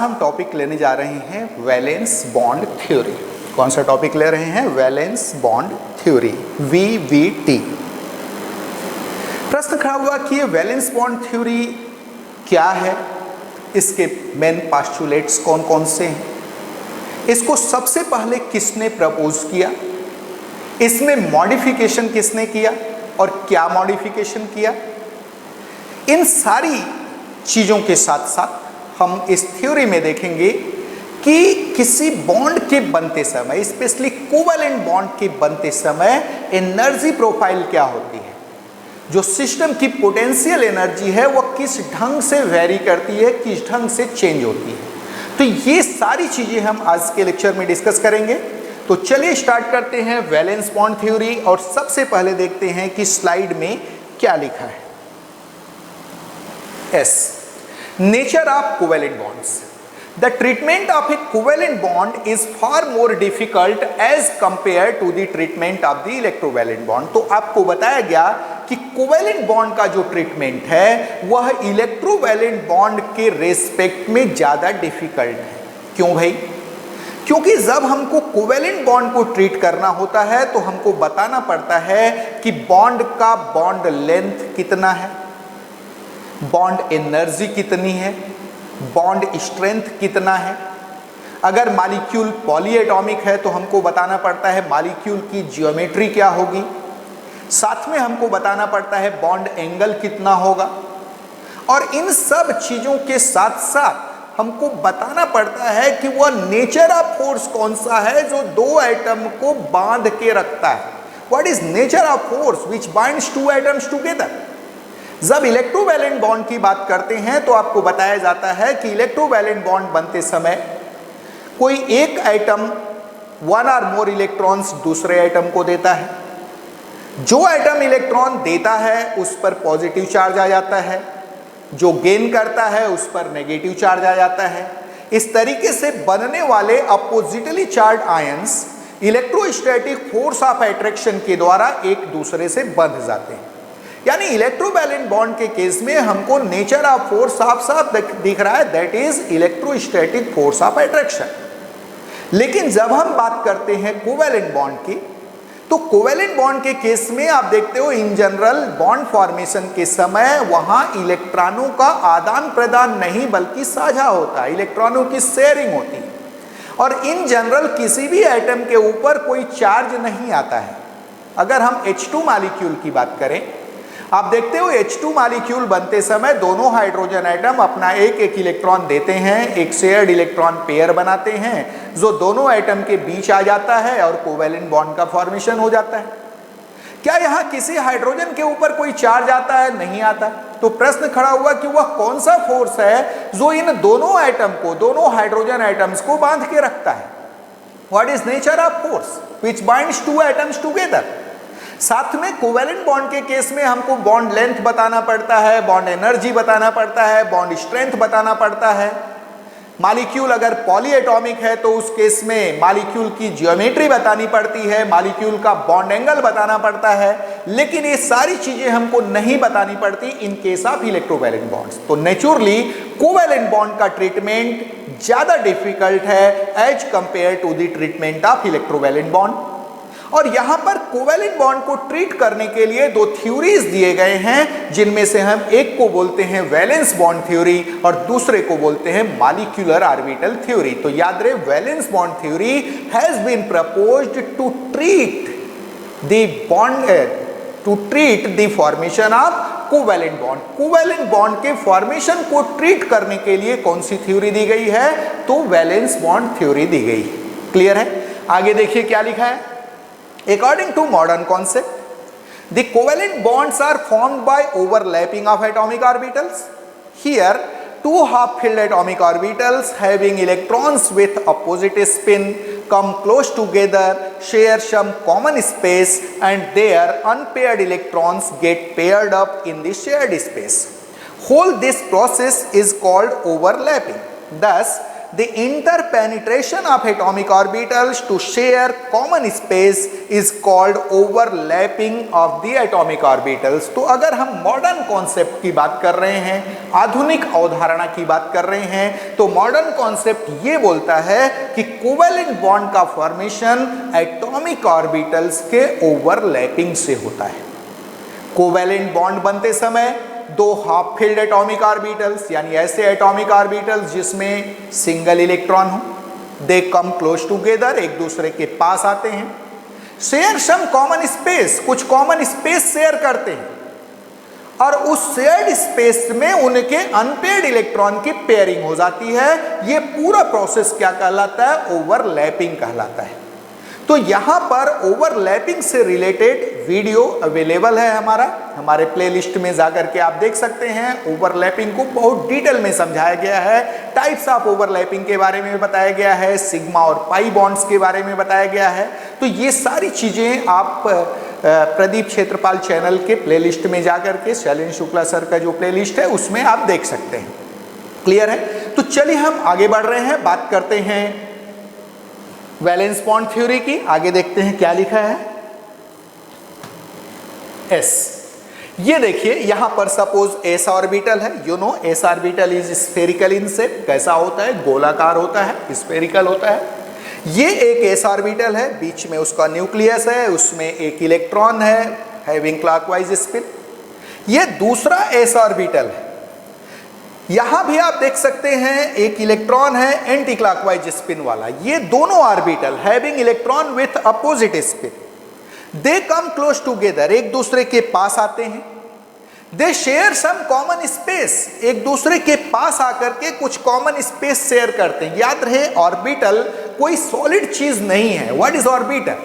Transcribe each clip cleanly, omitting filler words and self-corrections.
हम टॉपिक लेने जा रहे हैं वैलेंस बॉन्ड थ्योरी। कौन सा टॉपिक ले रहे हैं? Valence bond theory, VBT। प्रश्न खड़ा हुआ कि ये वैलेंस बॉन्ड थ्योरी क्या है, इसके मेन पोस्टुलेट्स कौन कौन से हैं, इसको सबसे पहले किसने प्रपोज किया, इसमें मॉडिफिकेशन किसने किया और क्या मॉडिफिकेशन किया, इन सारी चीज़ों के साथ साथ हम इस थ्योरी में देखेंगे कि किसी बॉन्ड के बनते समय, स्पेशली कोवैलेंट बॉन्ड के बनते समय एनर्जी प्रोफाइल क्या होती है, जो सिस्टम की पोटेंशियल एनर्जी है वह किस ढंग से वेरी करती है, किस ढंग से चेंज होती है। तो ये सारी चीजें हम आज के लेक्चर में डिस्कस करेंगे। तो चलिए स्टार्ट करते हैं वैलेंस बॉन्ड थ्योरी और सबसे पहले देखते हैं कि स्लाइड में क्या लिखा है। S, nature of covalent bonds. The treatment of a covalent bond is far more difficult as compared to the treatment of the electrovalent bond. तो आपको बताया गया कि कोवैलेंट बॉन्ड का जो ट्रीटमेंट है वह इलेक्ट्रोवैलेंट बॉन्ड के रेस्पेक्ट में ज़्यादा डिफिकल्ट है। क्यों भाई? क्योंकि जब हमको कोवैलेंट बॉन्ड को ट्रीट करना होता है तो हमको बताना पड़ता है कि बॉन्ड का बॉन्ड लेंथ कितना है, बॉन्ड एनर्जी कितनी है, बॉन्ड स्ट्रेंथ कितना है। अगर मॉलिक्यूल पॉलीएटॉमिक है तो हमको बताना पड़ता है मॉलिक्यूल की ज्योमेट्री क्या होगी, साथ में हमको बताना पड़ता है बॉन्ड एंगल कितना होगा, और इन सब चीज़ों के साथ साथ हमको बताना पड़ता है कि वह नेचर ऑफ फोर्स कौन सा है जो दो एटम को बांध के रखता है। What is nature of force which binds two atoms together. जब इलेक्ट्रोवैलेंट बॉन्ड की बात करते हैं तो आपको बताया जाता है कि इलेक्ट्रोवैलेंट बॉन्ड बनते समय कोई एक एटम वन और मोर इलेक्ट्रॉन्स दूसरे एटम को देता है। जो एटम इलेक्ट्रॉन देता है उस पर पॉजिटिव चार्ज आ जाता है, जो गेन करता है उस पर नेगेटिव चार्ज आ जाता है। इस तरीके से बनने वाले oppositely charge ions electrostatic force of attraction के द्वारा एक दूसरे से बंध जाते हैं। यानी इलेक्ट्रोवैलेंट बॉन्ड के केस में हमको नेचर ऑफ फोर्स साफ साफ दिख रहा है, that is electrostatic force of attraction. लेकिन जब हम बात करते हैं कोवैलेंट बॉन्ड की, तो कोवैलेंट बॉन्ड के केस में आप देखते हो इन जनरल बॉन्ड फॉर्मेशन के समय वहां इलेक्ट्रॉनों का आदान प्रदान नहीं बल्कि साझा होता है, इलेक्ट्रॉनों की शेयरिंग होती है। और इन जनरल किसी भी एटम के ऊपर कोई चार्ज नहीं आता है। अगर हम H2 मॉलिक्यूल की बात करें, आप देखते हो H2 मॉलिक्यूल बनते समय दोनों हाइड्रोजन एटम अपना एक एक इलेक्ट्रॉन देते हैं, एक शेयर्ड इलेक्ट्रॉन पेयर बनाते हैं जो दोनों एटम के बीच आ जाता है और कोवैलेंट बॉन्ड का फॉर्मेशन हो जाता है। क्या यहाँ किसी हाइड्रोजन के ऊपर कोई चार्ज आता है? नहीं आता। तो प्रश्न खड़ा हुआ कि वह कौन सा फोर्स है जो इन दोनों एटम को, दोनों हाइड्रोजन एटम्स को बांध के रखता है। What is nature of force which binds two atoms together. साथ में कोवैलेंट बॉन्ड के केस में हमको बॉन्ड लेंथ बताना पड़ता है, बॉन्ड एनर्जी बताना पड़ता है, बॉन्ड स्ट्रेंथ बताना पड़ता है। मॉलिक्यूल अगर पॉलीएटॉमिक है तो उस केस में मॉलिक्यूल की ज्योमेट्री बतानी पड़ती है, मॉलिक्यूल का बॉन्ड एंगल बताना पड़ता है। लेकिन ये सारी चीजें हमको नहीं बतानी पड़ती in case of electrovalent bonds. तो नेचुरली कोवैलेंट बॉन्ड का ट्रीटमेंट ज्यादा डिफिकल्ट है as compare to the treatment of electrovalent bond. और यहां पर कोवैलेंट बॉन्ड को ट्रीट करने के लिए दो थ्योरीज दिए गए हैं, जिनमें से हम एक को बोलते हैं वैलेंस बॉन्ड थ्योरी और दूसरे को बोलते हैं मॉलिक्यूलर ऑर्बिटल थ्योरी। तो याद रहे, valence bond theory has been proposed to treat the bond, to treat the formation of covalent bond. Covalent bond के फॉर्मेशन को ट्रीट करने के लिए कौन सी थ्योरी दी गई है? तो वैलेंस बॉन्ड थ्योरी दी गई। क्लियर है? आगे देखिए क्या लिखा है। According to modern concept, the covalent bonds are formed by overlapping of atomic orbitals. Here, two half-filled atomic orbitals having electrons with opposite spin come close together, share some common space, and their unpaired electrons get paired up in the shared space. Whole this process is called overlapping. Thus, the interpenetration of atomic orbitals to share common space is called overlapping of the atomic orbitals। तो अगर हम modern concept की बात कर रहे हैं, आधुनिक अवधारणा की बात कर रहे हैं, तो मॉडर्न कॉन्सेप्ट ये बोलता है कि कोवेलेंट बॉन्ड का फॉर्मेशन एटॉमिक ऑर्बिटल्स के ओवरलैपिंग से होता है। कोवेलेंट बॉन्ड बनते समय दो हाफ फिल्ड एटॉमिक ऑर्बिटल्स, यानी ऐसे एटॉमिक ऑर्बिटल्स जिसमें सिंगल इलेक्ट्रॉन हो, दे कम क्लोज टुगेदर, एक दूसरे के पास आते हैं, शेयर सम कॉमन स्पेस, कुछ कॉमन स्पेस शेयर करते हैं, और उस शेयर्ड स्पेस में उनके अनपेयर्ड इलेक्ट्रॉन की पेयरिंग हो जाती है। यह पूरा प्रोसेस क्या कहलाता है? ओवरलैपिंग कहलाता है। तो यहां पर ओवरलैपिंग से रिलेटेड वीडियो अवेलेबल है हमारे प्लेलिस्ट में जाकर के आप देख सकते हैं। ओवरलैपिंग को बहुत डिटेल में समझाया गया है, टाइप्स ऑफ ओवरलैपिंग के बारे में बताया गया है, सिग्मा और पाई बॉन्ड्स के बारे में बताया गया है। तो ये सारी चीजें आप प्रदीप क्षेत्रपाल चैनल के प्लेलिस्ट में जाकर के, शैलेंद्र शुक्ला सर का जो प्लेलिस्ट है उसमें आप देख सकते हैं। क्लियर है? तो चलिए हम आगे बढ़ रहे हैं, बात करते हैं वैलेंस बॉन्ड थ्योरी की। आगे देखते हैं क्या लिखा है। एस, ये देखिए यहां पर सपोज एस ऑर्बिटल है, you know S orbital is spherical in shape. कैसा होता है? गोलाकार होता है, स्फेरिकल होता है। ये एक एस ऑर्बिटल है, बीच में उसका न्यूक्लियस है, उसमें एक इलेक्ट्रॉन है हैविंग क्लॉकवाइज स्पिन। ये दूसरा एस ऑर्बिटल है, यहां भी आप देख सकते हैं एक इलेक्ट्रॉन है एंटी क्लॉकवाइज स्पिन वाला। ये दोनों orbital having electron with opposite spin, they come close together, एक दूसरे के पास आते हैं। दे शेयर सम कॉमन स्पेस, एक दूसरे के पास आकर के कुछ कॉमन स्पेस शेयर करते हैं। याद रहे ऑर्बिटल कोई सॉलिड चीज नहीं है। What is orbital?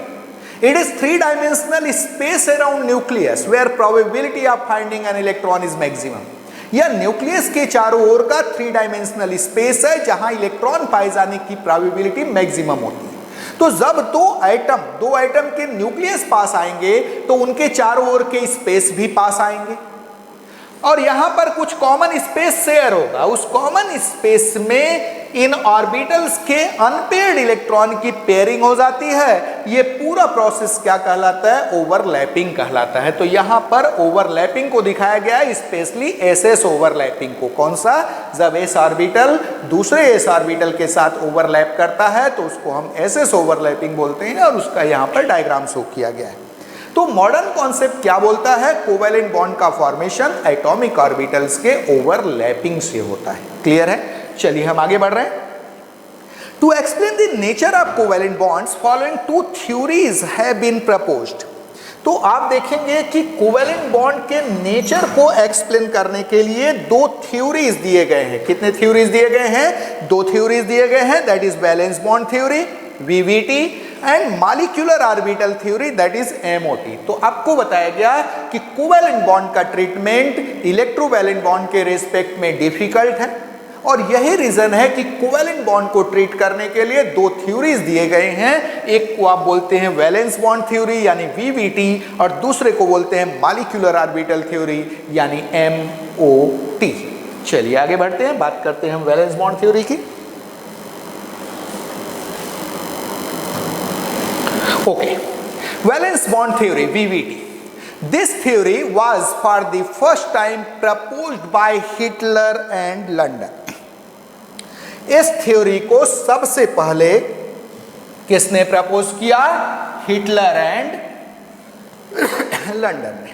It is 3 dimensional space around nucleus where probability of finding an electron is maximum. यह न्यूक्लियस के चारों ओर का 3 डायमेंशनल स्पेस है जहां इलेक्ट्रॉन पाए जाने की प्रोबेबिलिटी मैक्सिमम होती है। तो जब दो एटम के न्यूक्लियस पास आएंगे तो उनके चारों ओर के स्पेस भी पास आएंगे, और यहां पर कुछ कॉमन स्पेस शेयर होगा। उस कॉमन स्पेस में इन ऑर्बिटल्स के अनपेयर्ड इलेक्ट्रॉन की पेयरिंग हो जाती है। यह पूरा प्रोसेस क्या कहलाता है? ओवरलैपिंग कहलाता है। तो यहां पर ओवरलैपिंग को दिखाया गया है, स्पेशली एसएस ओवरलैपिंग को। कौन सा? जब एस ऑर्बिटल दूसरे एस ऑर्बिटल के साथ ओवरलैप करता है तो उसको हम एसएस ओवरलैपिंग बोलते हैं, और उसका यहां पर डायग्राम शो किया गया है। तो मॉडर्न कॉन्सेप्ट क्या बोलता है? कोवेलेंट बॉन्ड का फॉर्मेशन एटॉमिक ऑर्बिटल्स के ओवरलैपिंग से होता है। क्लियर है? चलिए हम आगे बढ़ रहे हैं। To explain the nature of covalent bonds following 2 theories have been proposed. तो आप देखेंगे कि कोवेलेंट बॉन्ड के नेचर को एक्सप्लेन करने के लिए 2 थ्योरीज दिए गए हैं। कितने थ्योरीज दिए गए हैं? 2 थ्योरीज दिए गए हैं, that is valence bond theory VVT and molecular orbital theory that is MOT। तो आपको बताया गया कि कोवेलेंट बॉन्ड का ट्रीटमेंट इलेक्ट्रोवैलेंट बॉन्ड के रेस्पेक्ट में डिफिकल्ट है, और यही रीजन है कि कोवेलेंट बॉन्ड को ट्रीट करने के लिए 2 थ्योरीज दिए गए हैं। एक को आप बोलते हैं वैलेंस बॉन्ड थ्योरी यानी VVT, और दूसरे को बोलते हैं मॉलिक्यूलर ऑर्बिटल थ्योरी यानी MOT। चलिए आगे बढ़ते हैं, बात करते हैं हम वैलेंस बॉन्ड थ्योरी की। Okay, valence bond theory (VVT). This theory was for the first time proposed by Hitler and London. इस थ्योरी को सबसे पहले किसने प्रपोज किया? हिटलर एंड लंदन ने,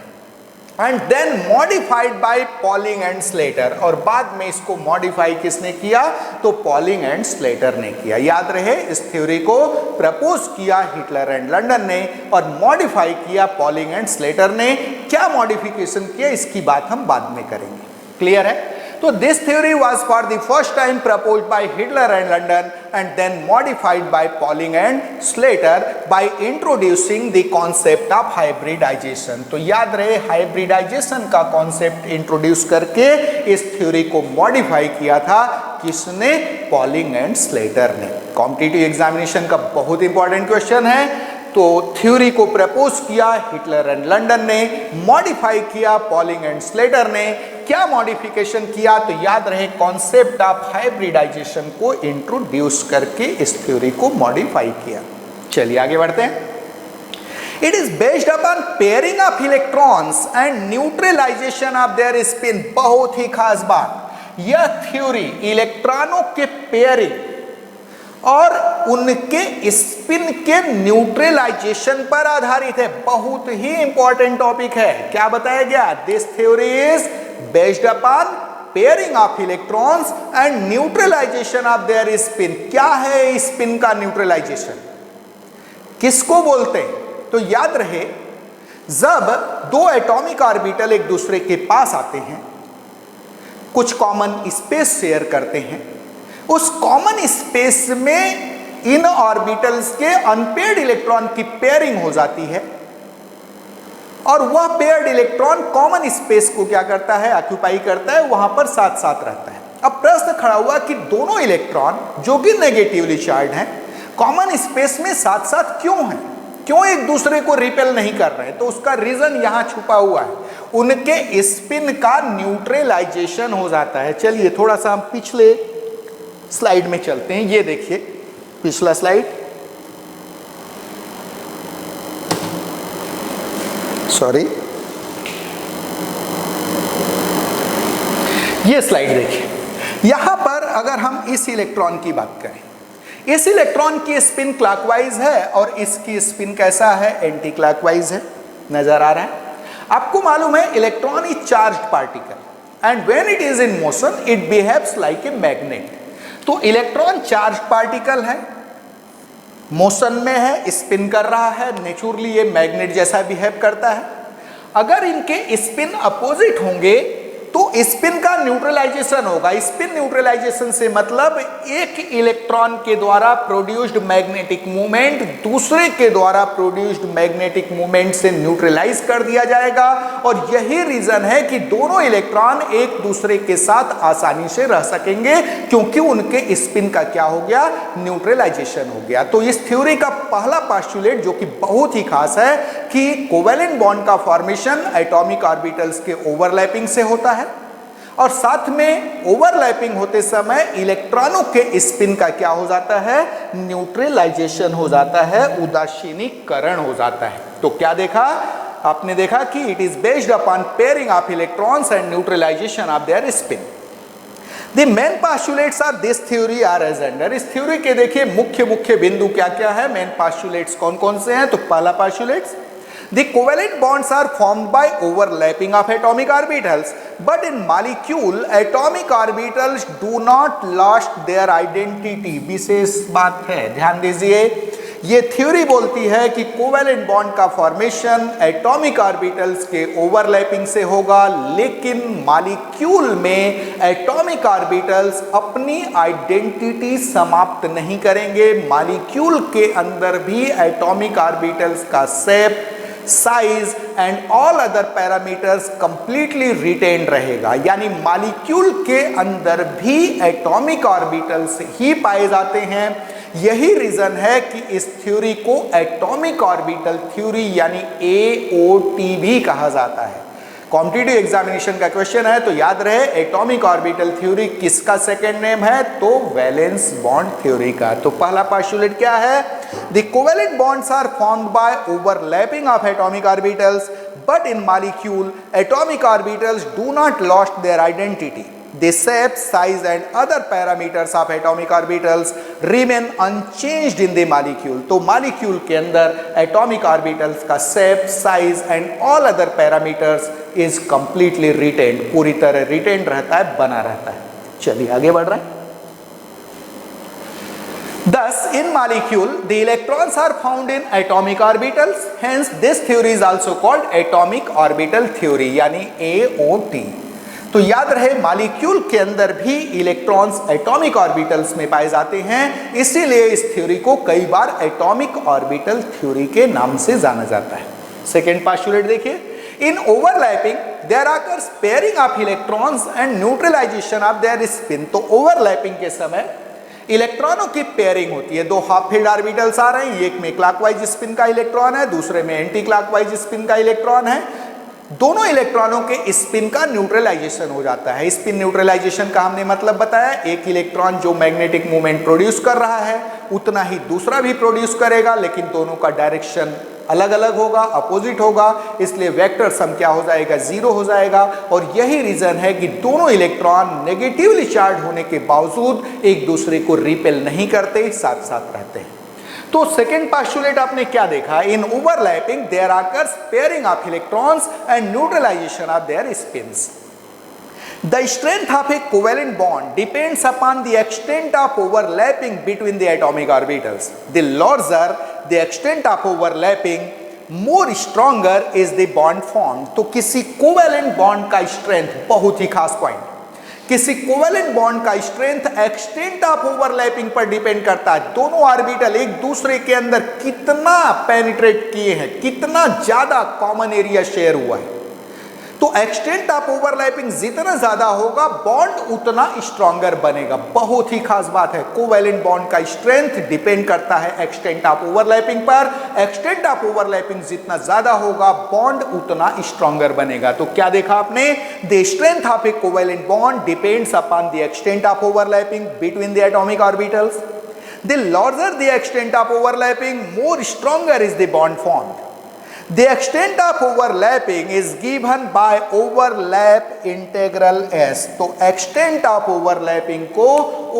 and then modified by Pauling and Slater. और बाद में इसको मॉडिफाई किसने किया? तो पॉलिंग एंड स्लेटर ने किया। याद रहे इस थ्योरी को प्रपोज किया हिटलर एंड लंदन ने और मॉडिफाई किया पॉलिंग एंड स्लेटर ने। क्या मॉडिफिकेशन किया इसकी बात हम बाद में करेंगे। क्लियर है? तो this theory was for the first time proposed by Heitler and London and then modified by Pauling and Slater by introducing the concept of hybridisation. तो याद रहे हाइब्रिडाइजेशन का कॉन्सेप्ट इंट्रोड्यूस करके इस थ्योरी को मॉडिफाई किया था किसने? पॉलिंग एंड स्लेटर ने। कॉम्पिटिटिव एग्जामिनेशन का बहुत इंपॉर्टेंट क्वेश्चन है। तो थ्योरी को प्रपोज किया हिटलर एंड लंडन ने, मॉडिफाई किया पॉलिंग एंड स्लेटर ने। क्या मॉडिफिकेशन किया? तो याद रहे कॉन्सेप्ट ऑफ हाइब्रिडाइजेशन को इंट्रोड्यूस करके इस थ्योरी को मॉडिफाई किया। चलिए आगे बढ़ते हैं। It is based upon pairing of electrons and neutralisation of their spin. बहुत ही खास बात, यह थ्योरी इलेक्ट्रॉनों के पेयरिंग और उनके स्पिन के न्यूट्रलाइजेशन पर आधारित है। बहुत ही इंपॉर्टेंट टॉपिक है। क्या बताया गया? This theory is based upon pairing of electrons and neutralisation of their spin. क्या है स्पिन का न्यूट्रलाइजेशन? किसको बोलते हैं? तो याद रहे, जब दो एटॉमिक ऑर्बिटल एक दूसरे के पास आते हैं, कुछ कॉमन स्पेस शेयर करते हैं, उस कॉमन स्पेस में इन ऑर्बिटल्स के अनपेयर्ड इलेक्ट्रॉन की पेयरिंग हो जाती है और वह पेयर्ड इलेक्ट्रॉन कॉमन स्पेस को क्या करता है? ऑक्यूपाई करता है, वहां पर साथ साथ रहता है। अब प्रश्न खड़ा हुआ कि दोनों इलेक्ट्रॉन जो कि नेगेटिवली चार्ज हैं, कॉमन स्पेस में साथ साथ क्यों हैं? क्यों एक दूसरे को रिपेल नहीं कर रहे? तो उसका रीजन यहां छुपा हुआ है, उनके स्पिन का न्यूट्रलाइजेशन हो जाता है। चलिए थोड़ा सा हम पिछले स्लाइड में चलते हैं। ये देखिए पिछला स्लाइड, सॉरी, ये स्लाइड देखिए। यहां पर अगर हम इस इलेक्ट्रॉन की बात करें, इस इलेक्ट्रॉन की स्पिन क्लॉकवाइज है और इसकी स्पिन कैसा है? एंटी क्लॉकवाइज है। नजर आ रहा है? आपको मालूम है electron is charged particle and when it is in motion it behaves like a magnet. तो इलेक्ट्रॉन चार्ज पार्टिकल है, मोशन में है, स्पिन कर रहा है, नेचुरली ये मैग्नेट जैसा बिहेव करता है। अगर इनके स्पिन अपोजिट होंगे तो स्पिन का न्यूट्रलाइजेशन होगा। स्पिन न्यूट्रलाइजेशन से मतलब एक इलेक्ट्रॉन के द्वारा प्रोड्यूस्ड मैग्नेटिक मूवमेंट दूसरे के द्वारा प्रोड्यूस्ड मैग्नेटिक मूवमेंट से न्यूट्रलाइज कर दिया जाएगा। और यही रीजन है कि दोनों इलेक्ट्रॉन एक दूसरे के साथ आसानी से रह सकेंगे, क्योंकि उनके स्पिन का क्या हो गया? न्यूट्रलाइजेशन हो गया। तो इस थ्योरी का पहला पोस्टुलेट जो कि बहुत ही खास है कि कोवेलेंट बॉन्ड का फॉर्मेशन एटॉमिक ऑर्बिटल्स के ओवरलैपिंग से होता है और साथ में ओवरलैपिंग होते समय इलेक्ट्रॉनों के स्पिन का क्या हो जाता है? न्यूट्रलाइजेशन हो जाता है, उदासीनीकरण हो जाता है। तो क्या देखा आपने? देखा कि it is based upon pairing of electrons and neutralisation of their spin. The main postulates of this theory are as under. इस थ्योरी के देखिए मुख्य बिंदु क्या क्या है, मेन पोस्टुलेट्स कौन कौन से हैं? तो पहला postulates, the covalent bonds are formed by overlapping of atomic orbitals, but in molecule atomic orbitals do not lost their identity। विशेष बात है, ध्यान दीजिए। ये थ्योरी बोलती है कि कोवेलेंट बॉन्ड का फॉर्मेशन एटॉमिक ऑर्बिटल्स के ओवरलैपिंग से होगा, लेकिन मॉलिक्यूल में एटॉमिक ऑर्बिटल्स अपनी आइडेंटिटी समाप्त नहीं करेंगे। मॉलिक्यूल के अंदर भी एटॉमिक ऑर्बिटल्स का shape, size and all other parameters completely retain रहेगा। यानी मॉलिक्यूल के अंदर भी एटॉमिक ऑर्बिटल्स ही पाए जाते हैं। यही रीजन है कि इस थ्योरी को एटॉमिक ऑर्बिटल थ्योरी यानी AOT भी कहा जाता है। कॉम्पिटिटिव एग्जामिनेशन का क्वेश्चन है तो याद रहे एटॉमिक ऑर्बिटल थ्योरी किसका सेकेंड नेम है? तो वैलेंस बॉन्ड थ्योरी का। तो पहला पोस्टुलेट क्या है? The covalent bonds are formed by overlapping of atomic orbitals, but in molecule atomic orbitals do not lost their identity. The shape, size and other parameters of atomic orbitals remain unchanged in the molecule। तो molecule के अंदर atomic orbitals का shape, size and all other parameters is completely retained। पूरी तरह retained रहता है, बना रहता है। चलिए आगे बढ़ रहे हैं। Thus, in molecule, the electrons are found in atomic orbitals. Hence, this theory is also called atomic orbital theory, यानी AOT। तो याद रहे मॉलिक्यूल के अंदर भी इलेक्ट्रॉन्स एटॉमिक ऑर्बिटल्स में पाए जाते हैं, इसीलिए इस थ्योरी को कई बार एटॉमिक ऑर्बिटल थ्योरी के नाम से जाना जाता है। सेकेंड पोस्टुलेट देखिए, in overlapping their occurs pairing of electrons and neutralisation of their spin. तो ओवरलैपिंग के समय इलेक्ट्रॉनों की पेयरिंग होती है, दो हाफ फील्ड ऑर्बिटल्स आ रहे हैं, एक में क्लॉकवाइज स्पिन का इलेक्ट्रॉन है, दूसरे में एंटी क्लॉकवाइज स्पिन का इलेक्ट्रॉन है। दोनों इलेक्ट्रॉनों के स्पिन का न्यूट्रलाइजेशन हो जाता है। स्पिन न्यूट्रलाइजेशन का हमने मतलब बताया, एक इलेक्ट्रॉन जो मैग्नेटिक मूवमेंट प्रोड्यूस कर रहा है उतना ही दूसरा भी प्रोड्यूस करेगा, लेकिन दोनों का डायरेक्शन अलग अलग होगा, अपोजिट होगा, इसलिए वेक्टर सम क्या हो जाएगा, जीरो हो जाएगा। और यही रीजन है कि दोनों इलेक्ट्रॉन नेगेटिवली चार्ज होने के बावजूद एक दूसरे को रिपेल नहीं करते, साथ साथ रहते हैं। तो सेकेंड पोस्टुलेट आपने क्या देखा, in overlapping their occurs pairing of electrons and neutralisation of their spins. The strength of a covalent bond depends upon the extent of overlapping between the atomic orbitals. The larger the extent of overlapping, more stronger is the bond formed. तो किसी covalent bond का strength, बहुत ही खास point, किसी covalent bond का strength extent of overlapping पर depend करता है। दोनों ऑर्बिटल एक दूसरे के अंदर कितना पेनिट्रेट किए हैं, कितना ज्यादा कॉमन एरिया शेयर हुआ है। तो एक्सटेंट ऑफ ओवरलैपिंग जितना ज्यादा होगा बॉन्ड उतना स्ट्रॉन्गर बनेगा। बहुत ही खास बात है, कोवेलेंट बॉन्ड का स्ट्रेंथ डिपेंड करता है एक्सटेंट ऑफ ओवरलैपिंग पर। एक्सटेंट ऑफ ओवरलैपिंग जितना ज्यादा होगा बॉन्ड उतना स्ट्रॉन्गर बनेगा। तो क्या देखा आपने, the strength of A covalent bond depends upon the extent of overlapping between the atomic orbitals. The larger the extent of overlapping, more stronger is the bond formed. The extent of overlapping is given by overlap integral S. तो extent of overlapping को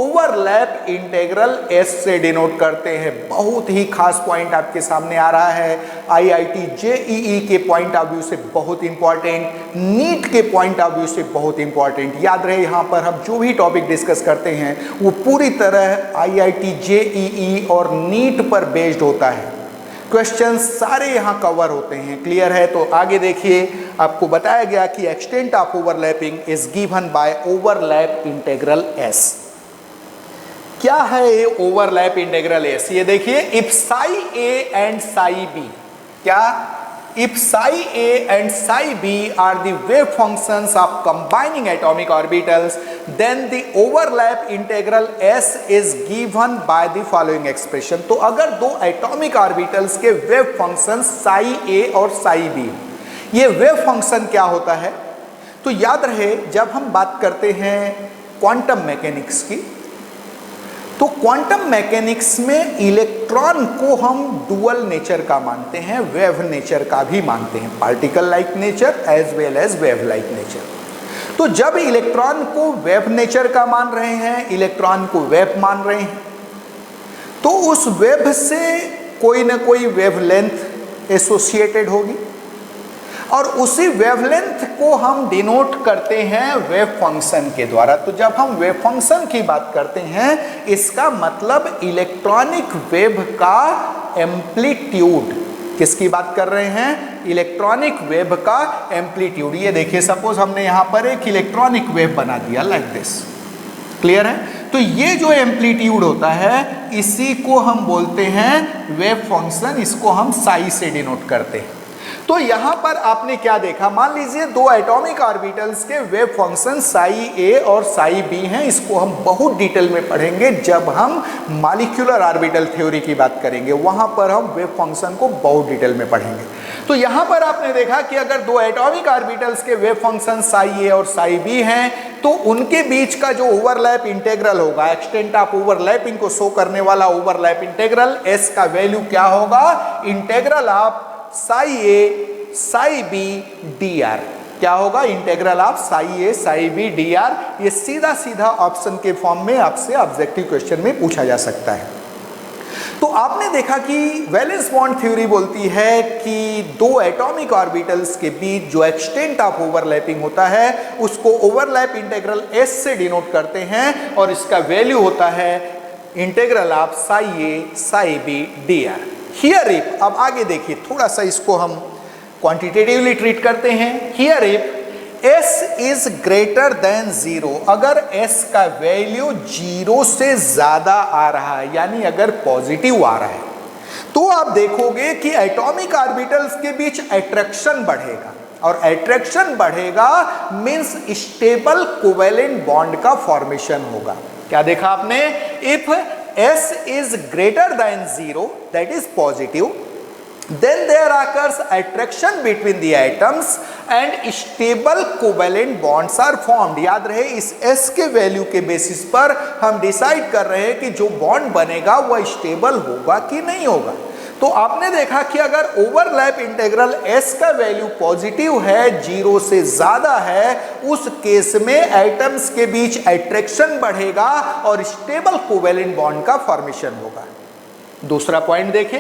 overlap integral S से denote करते हैं। बहुत ही खास point आपके सामने आ रहा है, IIT JEE के पॉइंट ऑफ व्यू से बहुत इंपॉर्टेंट, नीट के पॉइंट ऑफ व्यू से बहुत इंपॉर्टेंट। याद रहे, यहाँ पर हम जो भी टॉपिक डिस्कस करते हैं वो पूरी तरह IIT JEE और नीट पर बेस्ड होता है। क्वेश्चन सारे यहाँ कवर होते हैं। क्लियर है? तो आगे देखिए, आपको बताया गया कि extent of overlapping is given by overlap integral S. क्या है ये ओवरलैप इंटीग्रल एस? ये देखिए, if psi A and psi B, क्या if psi a and psi b are the wave functions of combining atomic orbitals, then the overlap integral s is given by the following expression। तो अगर दो atomic orbitals के wave function psi a और psi b, ये wave function क्या होता है? तो याद रहे, जब हम बात करते हैं क्वांटम मैकेनिक्स की, तो क्वांटम मैकेनिक्स में इलेक्ट्रॉन को हम डुअल नेचर का मानते हैं, वेव नेचर का भी मानते हैं, particle like nature as well as wave like nature. तो जब इलेक्ट्रॉन को वेव नेचर का मान रहे हैं, इलेक्ट्रॉन को वेव मान रहे हैं, तो उस वेव से कोई ना कोई वेवलेंथ एसोसिएटेड होगी और उसी वेवलेंथ को हम डिनोट करते हैं वेव फंक्शन के द्वारा। तो जब हम वेव फंक्शन की बात करते हैं, इसका मतलब इलेक्ट्रॉनिक वेव का एम्पलीट्यूड, किसकी बात कर रहे हैं? इलेक्ट्रॉनिक वेव का एम्पलीट्यूड। ये देखिए, सपोज हमने यहाँ पर एक इलेक्ट्रॉनिक वेव बना दिया लाइक दिस। क्लियर है? तो ये जो एम्पलीट्यूड होता है, इसी को हम बोलते हैं वेव फंक्शन, इसको हम साई से डिनोट करते हैं। तो यहां पर आपने क्या देखा, मान लीजिए दो एटॉमिक ऑर्बिटल्स के वेव फंक्शन साई ए और साई बी हैं। इसको हम बहुत डिटेल में पढ़ेंगे जब हम मॉलिक्यूलर ऑर्बिटल थ्योरी की बात करेंगे, वहां पर हम वेव फंक्शन को बहुत डिटेल में पढ़ेंगे। तो यहां पर आपने देखा कि अगर दो एटॉमिक ऑर्बिटल्स के वेव फंक्शन साई ए और साई बी हैं, तो उनके बीच का जो ओवरलैप इंटीग्रल होगा, एक्सटेंट ऑफ ओवरलैपिंग को शो करने वाला ओवरलैप इंटीग्रल एस का वैल्यू क्या होगा? Integral of psi A psi B D R. क्या होगा? Integral of psi A psi B D R. ये सीधा सीधा ऑप्शन के फॉर्म में आपसे ऑब्जेक्टिव क्वेश्चन में पूछा जा सकता है। तो आपने देखा कि वैलेंस बॉन्ड थ्योरी बोलती है कि दो एटॉमिक ऑर्बिटल्स के बीच जो एक्सटेंट ऑफ ओवरलैपिंग होता है उसको ओवरलैप इंटीग्रल एस से डिनोट करते हैं और इसका वैल्यू होता है integral of psi A psi B D R. Here if, अब आगे देखिए, थोड़ा सा इसको हम क्वांटिटेटिवली ट्रीट करते हैं। Here if s is greater than 0, अगर s का वैल्यू 0 से ज्यादा आ रहा है, यानी अगर पॉजिटिव आ रहा है, तो आप देखोगे कि एटॉमिक ऑर्बिटल्स के बीच अट्रैक्शन बढ़ेगा, और अट्रैक्शन बढ़ेगा मींस स्टेबल कोवेलेंट बॉन्ड का फॉर्मेशन होगा। क्या देखा आपने? If S is greater than 0, that is positive, then there occurs attraction between the atoms and stable covalent bonds are formed. याद रहे इस S के वैल्यू के बेसिस पर हम डिसाइड कर रहे हैं कि जो बॉन्ड बनेगा वह स्टेबल होगा कि नहीं होगा। तो आपने देखा कि अगर ओवरलैप इंटीग्रल S का वैल्यू पॉजिटिव है, 0 से ज्यादा है, उस केस में एटम्स के बीच अट्रैक्शन बढ़ेगा और स्टेबल कोवेलेंट बॉन्ड का फॉर्मेशन होगा। दूसरा पॉइंट देखें,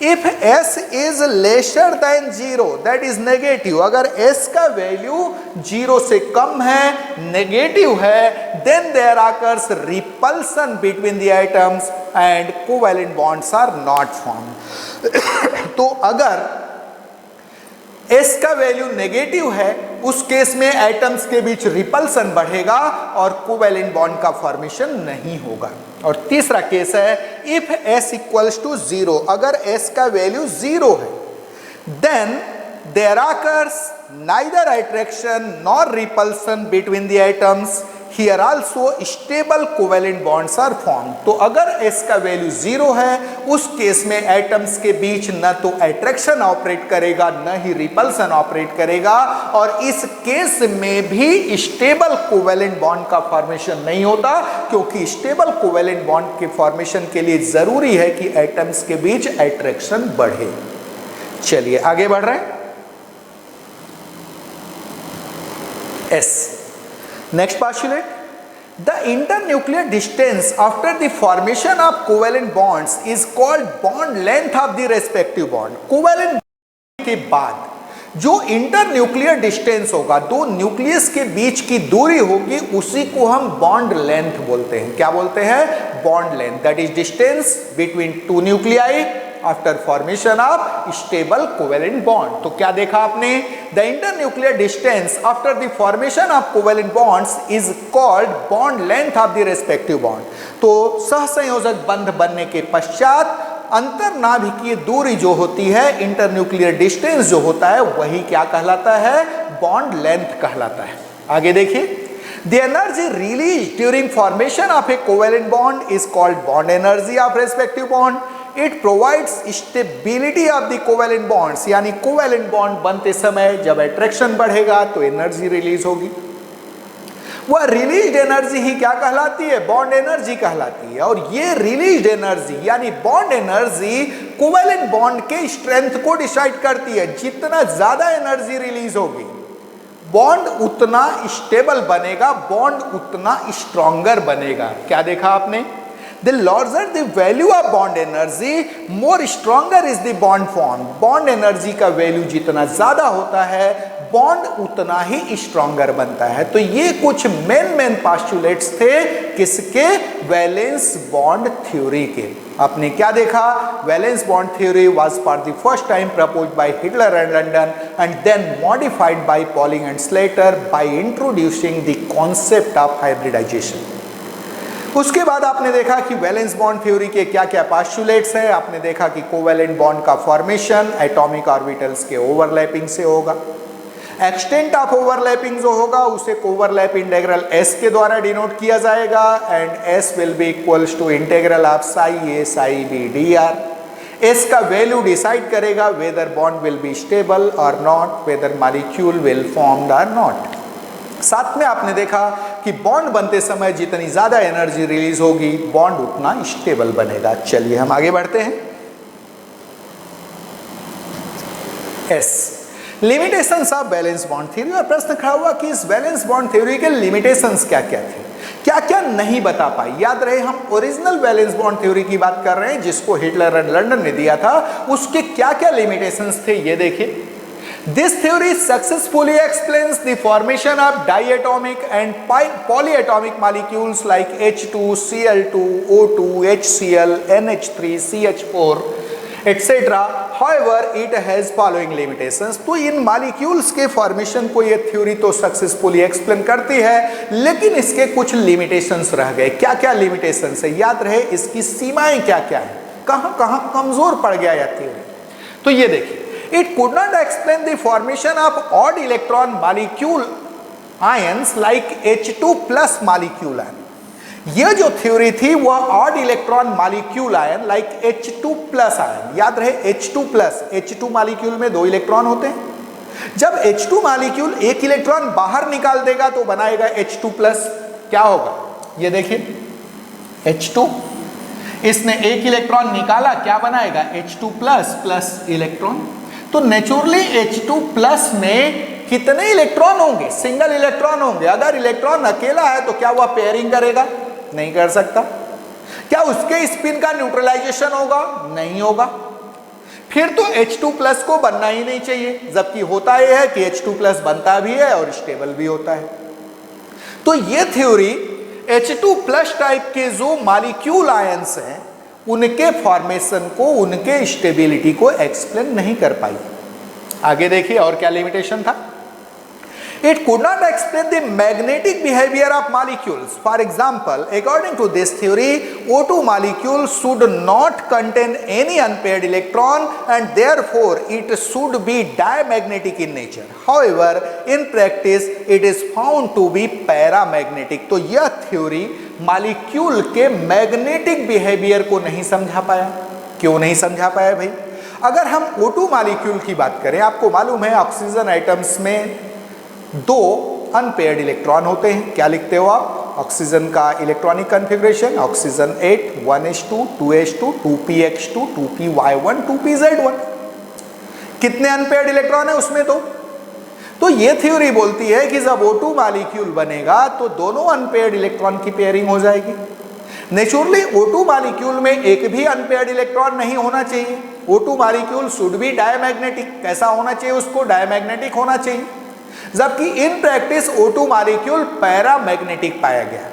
if S is lesser than 0, that is negative. अगर S का वैल्यू 0 से कम है, नेगेटिव है, then there occurs repulsion between the atoms and covalent bonds are not formed. तो अगर S का वैल्यू नेगेटिव है, उस केस में एटम्स के बीच रिपल्सन बढ़ेगा और कोवेलेंट बॉन्ड का फॉर्मेशन नहीं होगा। और तीसरा केस है, इफ S इक्वल्स टू 0, अगर S का वैल्यू 0 है, then there occurs neither attraction nor repulsion between the atoms, here also stable covalent bonds are form. तो अगर S का वैल्यू 0 है, उस केस में एटम्स के बीच न तो अट्रैक्शन ऑपरेट करेगा, न ही रिपल्सन ऑपरेट करेगा, और इस केस में भी स्टेबल कोवेलेंट बॉन्ड का फॉर्मेशन नहीं होता, क्योंकि स्टेबल कोवेलेंट बॉन्ड के फॉर्मेशन के लिए जरूरी है कि एटम्स के बीच अट्रैक्शन बढ़े। चलिए आगे बढ़ रहे हैं। S. Next postulate, the internuclear distance after the formation of covalent bonds is called bond length of the respective bond. Covalent के बाद जो इंटरन्यूक्लियर डिस्टेंस होगा, दो न्यूक्लियस के बीच की दूरी होगी, उसी को हम बॉन्ड लेंथ बोलते हैं। क्या बोलते हैं? Bond length. That is distance between two nuclei after formation of stable covalent bond. तो क्या देखा आपने? The internuclear distance after the formation of covalent bonds is called bond length of the respective bond. तो सहसंयोजक बंध बनने के पश्चात अंतरनाभिकीय दूरी जो होती है, इंटरन्यूक्लियर डिस्टेंस जो होता है, वही क्या कहलाता है? बॉन्ड लेंथ कहलाता है। आगे देखिए, the energy released during formation of a covalent bond is called bond energy of respective bond. It provides stability of the covalent bonds, यानी कोवेलेंट बॉन्ड बनते समय जब अट्रैक्शन बढ़ेगा तो एनर्जी रिलीज होगी। वह रिलीज्ड एनर्जी ही क्या कहलाती है? बॉन्ड एनर्जी कहलाती है। और ये रिलीज्ड एनर्जी यानी बॉन्ड एनर्जी कोवेलेंट बॉन्ड के स्ट्रेंथ को डिसाइड करती है। जितना ज्यादा एनर्जी रिलीज होगी, बॉन्ड उतना स्टेबल बनेगा, बॉन्ड उतना स्ट्रॉन्गर बनेगा। क्या देखा आपने? The larger the value of bond energy, more stronger is the bond form. Bond energy का वैल्यू जितना ज्यादा होता है, बॉन्ड उतना ही स्ट्रॉन्गर बनता है। तो ये कुछ मेन पोस्टुलेट्स थे किसके? वैलेंस बॉन्ड थ्योरी के। आपने क्या देखा? Valence bond theory was for the first time proposed by Heitler and London and then modified by Pauling and Slater by introducing the concept of hybridisation. उसके बाद आपने देखा कि वैलेंस बॉन्ड थ्योरी के क्या क्या पोस्टुलेट्स हैं। आपने देखा कि कोवेलेंट बॉन्ड का फॉर्मेशन एटॉमिक ऑर्बिटल्स के ओवरलैपिंग से होगा। एक्सटेंट ऑफ ओवरलैपिंग जो होगा उसे ओवरलैप इंटीग्रल S के द्वारा डिनोट किया जाएगा and S will be equals to integral of psi A psi B D r. S का वैल्यू डिसाइड करेगा whether bond will be stable और not, whether molecule will formed और not. साथ में आपने देखा कि बॉन्ड बनते समय जितनी ज्यादा एनर्जी रिलीज होगी, बॉन्ड उतना स्टेबल बनेगा। चलिए हम आगे बढ़ते हैं। S, limitations of valence bond theory. और प्रश्न खड़ा हुआ कि इस वैलेंस बॉन्ड थ्योरी के लिमिटेशंस क्या क्या थे, क्या क्या नहीं बता पाई। याद रहे हम ओरिजिनल वैलेंस बॉन्ड थ्योरी की बात कर रहे हैं जिसको हिटलर एंड लंडन ने दिया था, उसके क्या क्या लिमिटेशंस थे ये देखिए। This theory successfully explains the formation of diatomic and polyatomic molecules like H2, Cl2, O2, HCl, NH3, CH4, etc. However, it has following limitations. तो इन मॉलिक्यूल्स के फॉर्मेशन को ये थ्योरी तो सक्सेसफुली एक्सप्लेन करती है, लेकिन इसके कुछ लिमिटेशंस रह गए। क्या क्या लिमिटेशंस है? याद रहे इसकी सीमाएं क्या क्या है, कहाँ कहाँ कमजोर पड़ गया यह थ्योरी। तो ये देखिए, it could not explain the formation of odd electron molecule ions like H2 plus molecule ion. यह जो थ्योरी थी वह odd electron molecule ion like H2 plus ion, याद रहे H2 प्लस, H2 मॉलिक्यूल में 2 इलेक्ट्रॉन होते हैं। जब H2 मॉलिक्यूल 1 इलेक्ट्रॉन बाहर निकाल देगा तो बनाएगा H2 प्लस। क्या होगा ये देखिए, H2, इसने 1 इलेक्ट्रॉन निकाला, क्या बनाएगा H2 प्लस प्लस इलेक्ट्रॉन। तो नेचुरली H2 प्लस में कितने इलेक्ट्रॉन होंगे? सिंगल इलेक्ट्रॉन होंगे। अगर इलेक्ट्रॉन अकेला है तो क्या वह पेयरिंग करेगा? नहीं कर सकता। क्या उसके स्पिन का न्यूट्रलाइजेशन होगा? नहीं होगा। फिर तो H2 प्लस को बनना ही नहीं चाहिए, जबकि होता यह है कि H2 प्लस बनता भी है और स्टेबल भी होता है। तो ये थ्योरी H2 प्लस टाइप के जो मॉलिक्यूल आयंस हैं उनके फॉर्मेशन को, उनके स्टेबिलिटी को एक्सप्लेन नहीं कर पाई। आगे देखिए और क्या लिमिटेशन था। It could not explain the magnetic behavior of molecules. For example, according to this theory, O2 molecule should not contain any unpaired electron and therefore it should be diamagnetic in nature. However, in practice, it is found to be paramagnetic. तो यह theory molecule के magnetic behaviour को नहीं समझा पाया। क्यों नहीं समझा पाया भाई? अगर हम O2 मॉलिक्यूल की बात करें, आपको मालूम है ऑक्सीजन आइटम्स में 2 अनपेयर्ड इलेक्ट्रॉन होते हैं। क्या लिखते हो आप? ऑक्सीजन का electronic configuration, oxygen 8 1s2 2s2 2px2 2py1 2pz1। कितने अनपेयर्ड इलेक्ट्रॉन है उसमें? तो ये थ्योरी बोलती है कि जब O2 मॉलिक्यूल बनेगा तो दोनों अनपेयर्ड इलेक्ट्रॉन की पेयरिंग हो जाएगी। नेचुरली O2 मॉलिक्यूल में एक भी अनपेयर्ड इलेक्ट्रॉन नहीं होना चाहिए। O2 molecule should be diamagnetic. कैसा होना चाहिए उसको? डायमैग्नेटिक होना चाहिए। जबकि in practice O2 molecule paramagnetic पाया गया।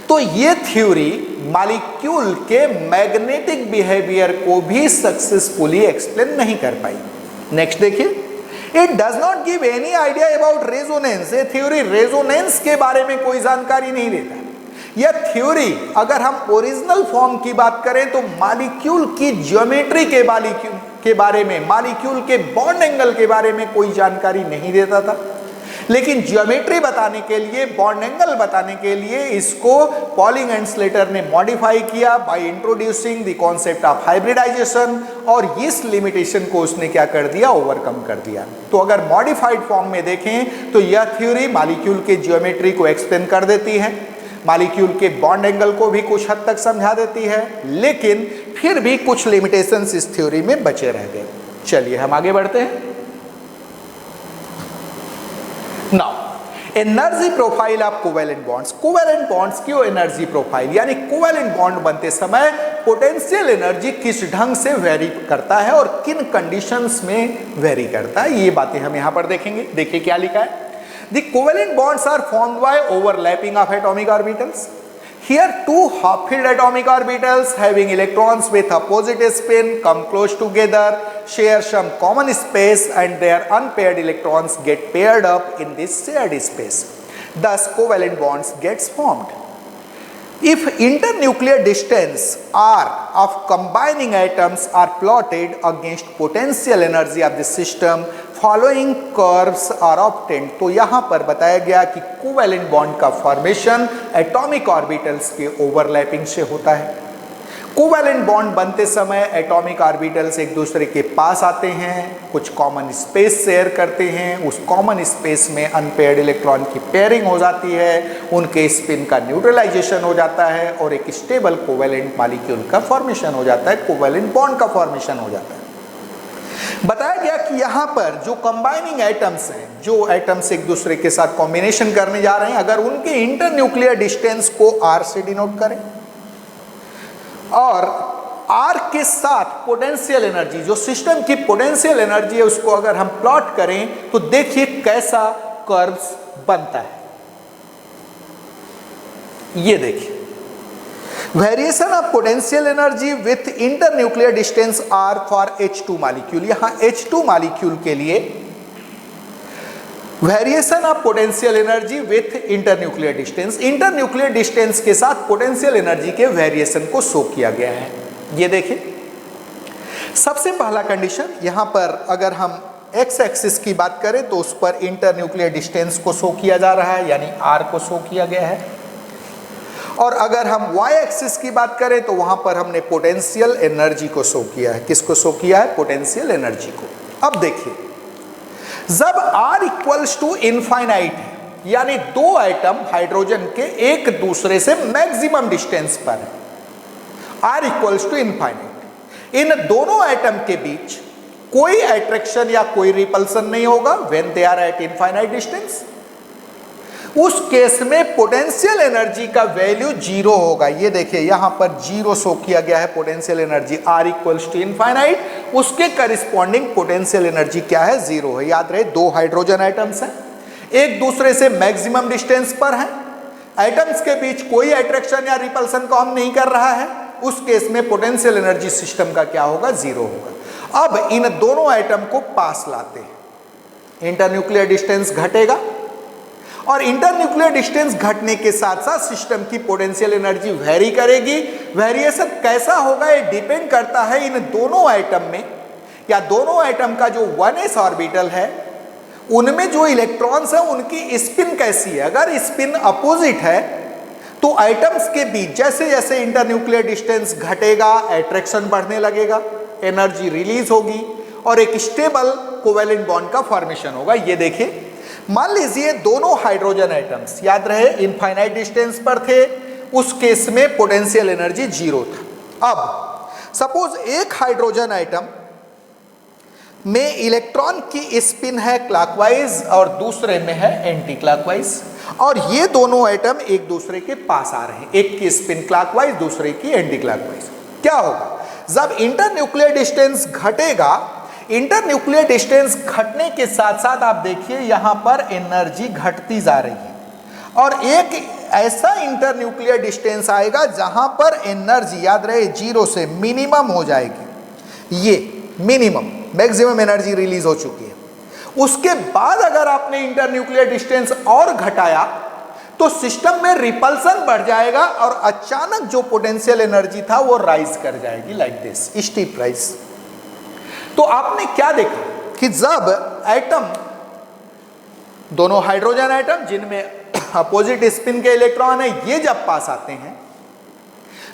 तो ये थ्योरी मॉलिक्यूल के मैग्नेटिक बिहेवियर को भी सक्सेसफुली एक्सप्लेन नहीं कर पाई। नेक्स्ट देखिए, it does not give any idea about resonance. ये थ्योरी रेजोनेंस के बारे में कोई जानकारी नहीं देता। यह थ्योरी अगर हम ओरिजिनल फॉर्म की बात करें तो मॉलिक्यूल की ज्योमेट्री के बारे में, मॉलिक्यूल के बॉन्ड एंगल के बारे में कोई जानकारी नहीं देता था। लेकिन ज्योमेट्री बताने के लिए, बॉन्ड एंगल बताने के लिए इसको पॉलिंग एंड स्लेटर ने मॉडिफाई किया by introducing the concept of hybridisation, और इस लिमिटेशन को उसने क्या कर दिया? ओवरकम कर दिया। तो अगर मॉडिफाइड फॉर्म में देखें तो यह थ्योरी मॉलिक्यूल के ज्योमेट्री को एक्सप्लेन कर देती है, मॉलिक्यूल के बॉन्ड एंगल को भी कुछ हद तक समझा देती है, लेकिन फिर भी कुछ लिमिटेशंस इस थ्योरी में बचे रह गए। चलिए हम आगे बढ़ते हैं। Now energy profile of covalent bonds. Covalent bonds की एनर्जी प्रोफाइल यानी कोवेलेंट बॉन्ड बनते समय पोटेंशियल एनर्जी किस ढंग से वेरी करता है और किन कंडीशंस में वेरी करता है, ये बातें हम यहां पर देखेंगे। देखिए क्या लिखा है। The covalent bonds are formed by overlapping of atomic orbitals. Here two half-filled atomic orbitals having electrons with opposite spin come close together, share some common space and their unpaired electrons get paired up in this shared space. Thus covalent bonds gets formed. If internuclear distance r of combining atoms are plotted against potential energy of the system, following curves are obtained. तो यहाँ पर बताया गया कि covalent bond का formation atomic orbitals के overlapping से होता है। कोवेलेंट बॉन्ड बनते समय एटॉमिक ऑर्बिटल्स एक दूसरे के पास आते हैं, कुछ कॉमन स्पेस शेयर करते हैं, उस कॉमन स्पेस में अनपेयर्ड इलेक्ट्रॉन की पेयरिंग हो जाती है, उनके स्पिन का न्यूट्रलाइजेशन हो जाता है और एक स्टेबल कोवेलेंट मॉलिक्यूल का फॉर्मेशन हो जाता है, कोवेलेंट बॉन्ड का फॉर्मेशन हो जाता है। बताया गया कि यहाँ पर जो कंबाइनिंग एटम्स हैं, जो एटम्स एक दूसरे के साथ कॉम्बिनेशन करने जा रहे हैं, अगर उनके इंटरन्यूक्लियर डिस्टेंस को r से डिनोट करें और r के साथ पोटेंशियल एनर्जी, जो सिस्टम की पोटेंशियल एनर्जी है, उसको अगर हम प्लॉट करें तो देखिए कैसा कर्व्स बनता है। ये देखिए, variation of potential energy with internuclear distance r for H2 molecule. यहां H2 मॉलिक्यूल के लिए variation of potential energy with internuclear distance, internuclear distance के साथ पोटेंशियल एनर्जी के वेरिएशन को शो किया गया है। ये देखिए, सबसे पहला कंडीशन यहां पर अगर हम एक्स एक्सिस की बात करें तो उस पर इंटरन्यूक्लियर डिस्टेंस को शो किया जा रहा है, यानी r को शो किया गया है। और अगर हम y एक्सिस की बात करें तो वहां पर हमने पोटेंशियल एनर्जी को शो किया है। किसको शो किया है? पोटेंशियल एनर्जी को। अब देखिए, जब r इक्वल्स टू इनफाइनाइट है, यानी दो एटम हाइड्रोजन के एक दूसरे से मैक्सिमम डिस्टेंस पर है, r इक्वल्स टू इनफाइनाइट, इन दोनों एटम के बीच कोई अट्रैक्शन या कोई रिपल्सन नहीं होगा when they are at infinite distance. उस केस में पोटेंशियल एनर्जी का वैल्यू जीरो होगा। ये देखिए यहां पर जीरो शो किया गया है potential energy, r equals to infinite, उसके करिस्पॉन्डिंग पोटेंशियल एनर्जी क्या है? जीरो है। याद रहे, दो हाइड्रोजन एटम्स हैं, एक दूसरे से मैक्सिमम डिस्टेंस पर हैं, एटम्स के बीच कोई अट्रैक्शन या रिपल्सन काम नहीं कर रहा है, उस केस में पोटेंशियल एनर्जी सिस्टम का क्या होगा? जीरो होगा। अब इन दोनों एटम को पास लाते हैं, इंटरन्यूक्लियर डिस्टेंस घटेगा, और इंटरन्यूक्लियर डिस्टेंस घटने के साथ साथ सिस्टम की पोटेंशियल एनर्जी वेरी करेगी। वेरिएशन कैसा होगा? ये डिपेंड करता है इन दोनों एटम में, या दोनों एटम का जो 1s ऑर्बिटल है उनमें जो इलेक्ट्रॉन्स है उनकी स्पिन कैसी है। अगर स्पिन अपोजिट है तो एटम्स के बीच जैसे जैसे इंटरन्यूक्लियर डिस्टेंस घटेगा, अट्रैक्शन बढ़ने लगेगा, एनर्जी रिलीज होगी और एक स्टेबल कोवेलेंट बॉन्ड का फॉर्मेशन होगा। ये देखिए, मान लीजिए दोनों हाइड्रोजन एटम्स, याद रहे, इनफाइनाइट डिस्टेंस पर थे, उस केस में पोटेंशियल एनर्जी जीरो था। अब सपोज एक हाइड्रोजन एटम में इलेक्ट्रॉन की स्पिन है क्लॉकवाइज और दूसरे में है एंटी क्लॉकवाइज, और ये दोनों एटम एक दूसरे के पास आ रहे हैं, एक की स्पिन क्लॉकवाइज, दूसरे की एंटी क्लॉकवाइज। क्या होगा? जब इंटरन्यूक्लियर डिस्टेंस घटेगा, इंटरन्यूक्लियर डिस्टेंस घटने के साथ साथ आप देखिए यहां पर एनर्जी घटती जा रही है, और एक ऐसा इंटरन्यूक्लियर डिस्टेंस आएगा जहां पर एनर्जी, याद रहे, जीरो से मिनिमम हो जाएगी। ये मिनिमम, मैक्सिमम एनर्जी रिलीज हो चुकी है। उसके बाद अगर आपने इंटरन्यूक्लियर डिस्टेंस और घटाया तो सिस्टम में रिपल्सन बढ़ जाएगा और अचानक जो पोटेंशियल एनर्जी था वो राइज कर जाएगी, लाइक दिस, स्टीप राइज। तो आपने क्या देखा कि जब एटम, दोनों हाइड्रोजन एटम जिनमें अपोजिट स्पिन के इलेक्ट्रॉन है, ये जब पास आते हैं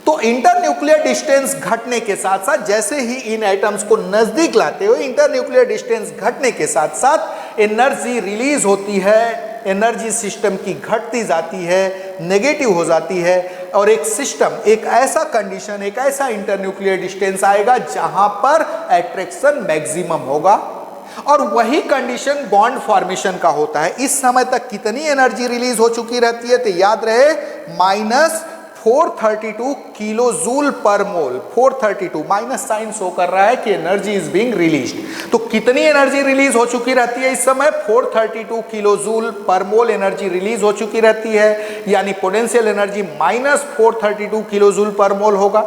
तो इंटरन्यूक्लियर डिस्टेंस घटने के साथ साथ जैसे ही इन एटम्स को नजदीक लाते हो, इंटरन्यूक्लियर डिस्टेंस घटने के साथ साथ एनर्जी रिलीज होती है, एनर्जी सिस्टम की घटती जाती है, नेगेटिव हो जाती है, और एक सिस्टम, एक ऐसा कंडीशन, एक ऐसा इंटरन्यूक्लियर डिस्टेंस आएगा जहां पर अट्रैक्शन मैक्सिमम होगा, और वही कंडीशन बॉन्ड फॉर्मेशन का होता है। इस समय तक कितनी एनर्जी रिलीज हो चुकी रहती है? तो याद रहे, माइनस 432 किलो जूल पर मोल। 432 माइनस साइन शो कर रहा है कि एनर्जी इज बीइंग रिलीज्ड। तो कितनी एनर्जी रिलीज हो चुकी रहती है इस समय? 432 किलो जूल पर मोल एनर्जी रिलीज हो चुकी रहती है, यानी potential energy minus 432 kilo joule पर मोल होगा।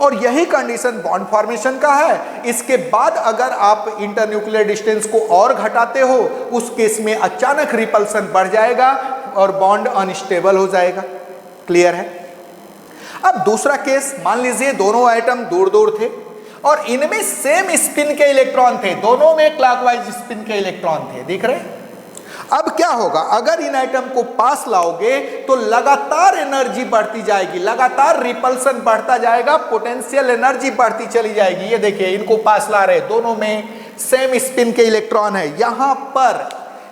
और यही कंडीशन बॉन्ड फॉर्मेशन का है। इसके बाद अगर आप इंटरन्यूक्लियर डिस्टेंस को और घटाते हो, उस केस में अचानक रिपल्सन बढ़ जाएगा और बॉन्ड अनस्टेबल हो जाएगा। क्लियर है? अब दूसरा केस, मान लीजिए दोनों एटम दूर दूर थे और इनमें सेम स्पिन के इलेक्ट्रॉन थे, दोनों में क्लॉकवाइज स्पिन के इलेक्ट्रॉन थे, दिख रहे? अब क्या होगा? अगर इन एटम को पास लाओगे तो लगातार एनर्जी बढ़ती जाएगी, लगातार रिपल्सन बढ़ता जाएगा, पोटेंशियल एनर्जी बढ़ती चली जाएगी। ये देखिए, इनको पास ला रहे, दोनों में सेम स्पिन के इलेक्ट्रॉन है, यहां पर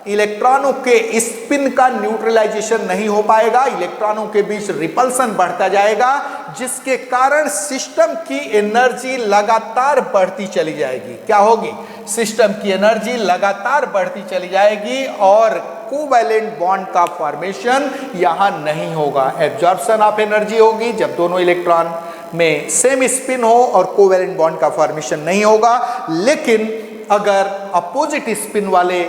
इलेक्ट्रॉनों के स्पिन का न्यूट्रलाइजेशन नहीं हो पाएगा, इलेक्ट्रॉनों के बीच रिपल्सन बढ़ता जाएगा, जिसके कारण सिस्टम की एनर्जी लगातार बढ़ती चली जाएगी। क्या होगी? सिस्टम की एनर्जी लगातार बढ़ती चली जाएगी और कोवैलेंट बॉन्ड का फॉर्मेशन यहां नहीं होगा। एब्जॉर्प्शन ऑफ एनर्जी होगी जब दोनों इलेक्ट्रॉन में सेम स्पिन हो और कोवैलेंट बॉन्ड का फॉर्मेशन नहीं होगा। लेकिन अगर अपोजिट स्पिन वाले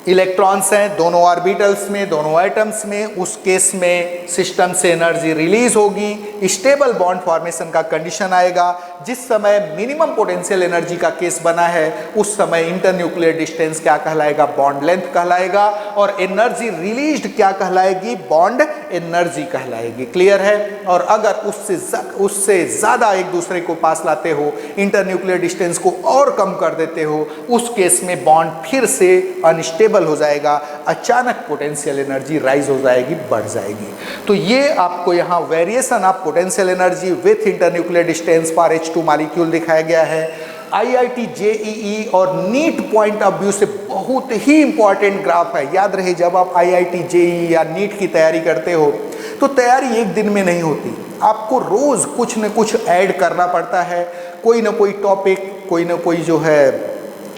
इलेक्ट्रॉन्स हैं दोनों ऑर्बिटल्स में, दोनों एटम्स में, उस केस में सिस्टम से एनर्जी रिलीज होगी, स्टेबल बॉन्ड फॉर्मेशन का कंडीशन आएगा। जिस समय मिनिमम पोटेंशियल एनर्जी का केस बना है उस समय इंटरन्यूक्लियर डिस्टेंस क्या कहलाएगा? बॉन्ड लेंथ कहलाएगा, और एनर्जी रिलीज्ड क्या कहलाएगी? बॉन्ड एनर्जी कहलाएगी। क्लियर है? और अगर उससे ज़्यादा एक दूसरे को पास लाते हो, इंटरन्यूक्लियर डिस्टेंस को और कम कर देते हो, उस केस में बॉन्ड फिर से अनस्टेबल स्टेबल हो जाएगा, अचानक पोटेंशियल एनर्जी राइज हो जाएगी, बढ़ जाएगी। तो ये आपको यहाँ variation of potential energy with internuclear distance for H2 molecule दिखाया गया है। IIT JEE और नीट पॉइंट ऑफ व्यू से बहुत ही इंपॉर्टेंट ग्राफ है। याद रहे, जब आप IIT JEE या नीट की तैयारी करते हो तो तैयारी एक दिन में नहीं होती, आपको रोज कुछ न कुछ ऐड करना पड़ता है, कोई ना कोई टॉपिक, कोई ना कोई जो है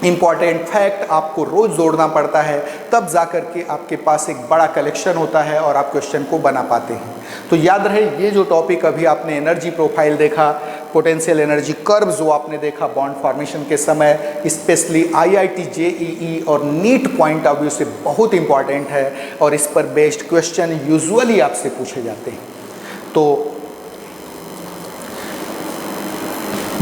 इम्पॉर्टेंट फैक्ट आपको रोज जोड़ना पड़ता है, तब जाकर के आपके पास एक बड़ा कलेक्शन होता है और आप क्वेश्चन को बना पाते हैं। तो याद रहे, ये जो टॉपिक अभी आपने एनर्जी प्रोफाइल देखा, पोटेंशियल एनर्जी कर्व जो आपने देखा बॉन्ड फॉर्मेशन के समय, स्पेशली IIT JEE और नीट पॉइंट ऑफ व्यू से बहुत इंपॉर्टेंट है और इस पर बेस्ड क्वेश्चन यूजुअली आपसे पूछे जाते हैं। तो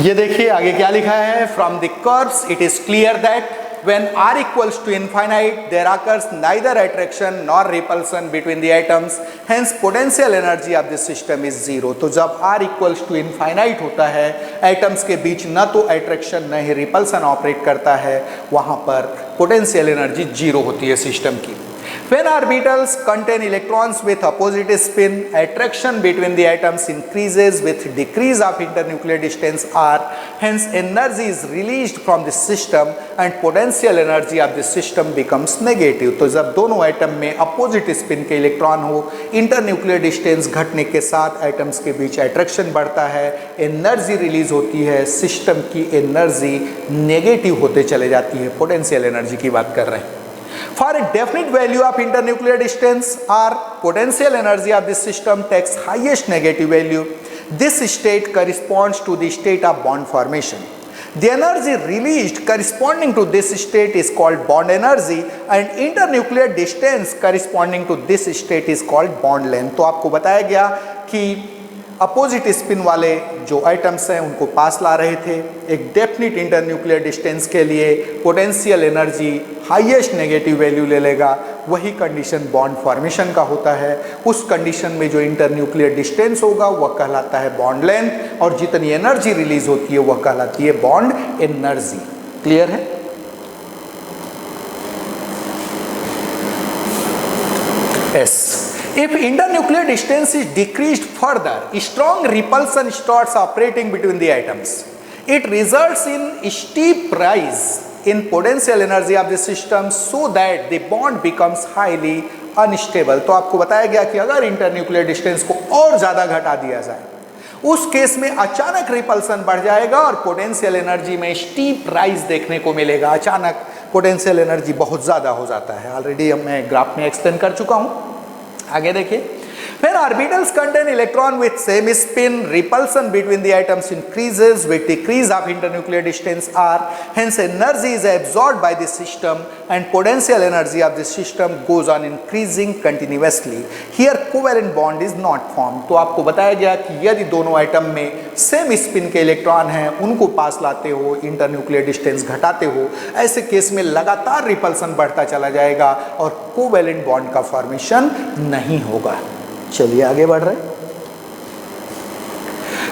ये देखिए आगे क्या लिखा है, from the curves it is clear that when r equals to infinite there occurs neither attraction nor repulsion between the atoms, hence potential energy of the system is zero। तो जब r equals to infinite होता है, atoms के बीच न तो attraction न ही repulsion operate करता है, वहां पर पोटेंशियल एनर्जी जीरो होती है सिस्टम की। When orbitals contain electrons with opposite spin, attraction between the atoms increases with decrease of internuclear distance r, hence energy is released from the system and potential energy of the system becomes negative। तो जब दोनों atom में opposite spin के electron हो, internuclear distance घटने के साथ atoms के बीच अट्रैक्शन बढ़ता है, एनर्जी रिलीज होती है, सिस्टम की एनर्जी नेगेटिव होते चले जाती है, पोटेंशियल एनर्जी की बात कर रहे हैं। For a definite value of internuclear distance or potential energy of this system takes highest negative value. This state corresponds to the state of bond formation. The energy released corresponding to this state is called bond energy and internuclear distance corresponding to this state is called bond length। तो आपको बताया गया कि opposite spin वाले जो items हैं उनको पास ला रहे थे, एक डेफिनिट इंटरन्यूक्लियर डिस्टेंस के लिए potential energy highest negative value ले लेगा, वही कंडीशन बॉन्ड फॉर्मेशन का होता है। उस कंडीशन में जो इंटरन्यूक्लियर डिस्टेंस होगा वह कहलाता है बॉन्ड लेंथ और जितनी एनर्जी रिलीज होती है वह कहलाती है बॉन्ड एनर्जी। क्लियर है? Yes. If internuclear distance is decreased further, strong repulsion starts operating between the atoms. It results in steep rise in potential energy of the system so that the bond becomes highly unstable। तो आपको बताया गया कि अगर internuclear distance को और ज़्यादा घटा दिया जाए, उस केस में अचानक रिपल्सन बढ़ जाएगा और पोटेंशियल एनर्जी में स्टीप राइज देखने को मिलेगा। अचानक पोटेंशियल एनर्जी बहुत ज़्यादा हो जाता है, ऑलरेडी मैं ग्राफ में एक्सप्लेन कर चुका हूँ। आगे देखिए, when orbitals contain electron with same spin, repulsion between the atoms increases with decrease of internuclear distance r, hence energy is absorbed by the system and potential energy of the system goes on increasing continuously। Here covalent bond is not formed। तो आपको बताया गया कि यदि दोनों atom में same spin के electron हैं, उनको पास लाते हो, इंटरन्यूक्लियर डिस्टेंस घटाते हो, ऐसे केस में लगातार रिपल्सन बढ़ता चला जाएगा और कोवैलेंट बॉन्ड का फॉर्मेशन नहीं होगा। चलिए आगे बढ़ रहे।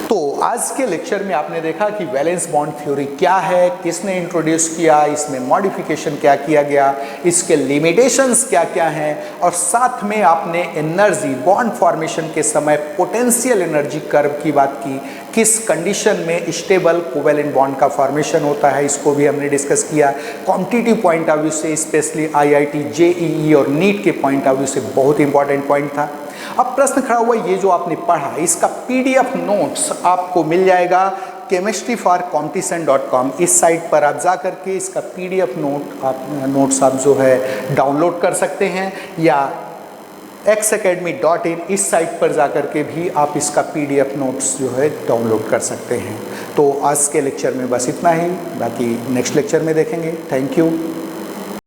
तो आज के लेक्चर में आपने देखा कि वैलेंस बॉन्ड थ्योरी क्या है, किसने इंट्रोड्यूस किया, इसमें मॉडिफिकेशन क्या किया गया, इसके लिमिटेशंस क्या क्या हैं, और साथ में आपने एनर्जी बॉन्ड फॉर्मेशन के समय पोटेंशियल एनर्जी कर्व की बात की, किस कंडीशन में स्टेबल कोवैलेंट बॉन्ड का फॉर्मेशन होता है, इसको भी हमने डिस्कस किया। कॉम्पिटिटिव पॉइंट ऑफ व्यू से, स्पेशली IIT JEE और नीट के पॉइंट ऑफ व्यू से बहुत इंपॉर्टेंट पॉइंट था। अब प्रश्न खड़ा हुआ, ये जो आपने पढ़ा इसका PDF नोट्स आपको मिल जाएगा chemistryforcompetition.com। इस साइट पर आप जा करके इसका PDF नोट्स आप जो है डाउनलोड कर सकते हैं, या xacademy.in इस साइट पर जा करके भी आप इसका PDF नोट्स जो है डाउनलोड कर सकते हैं। तो आज के लेक्चर में बस इतना ही, बाकी नेक्स्ट लेक्चर में देखेंगे। Thank you.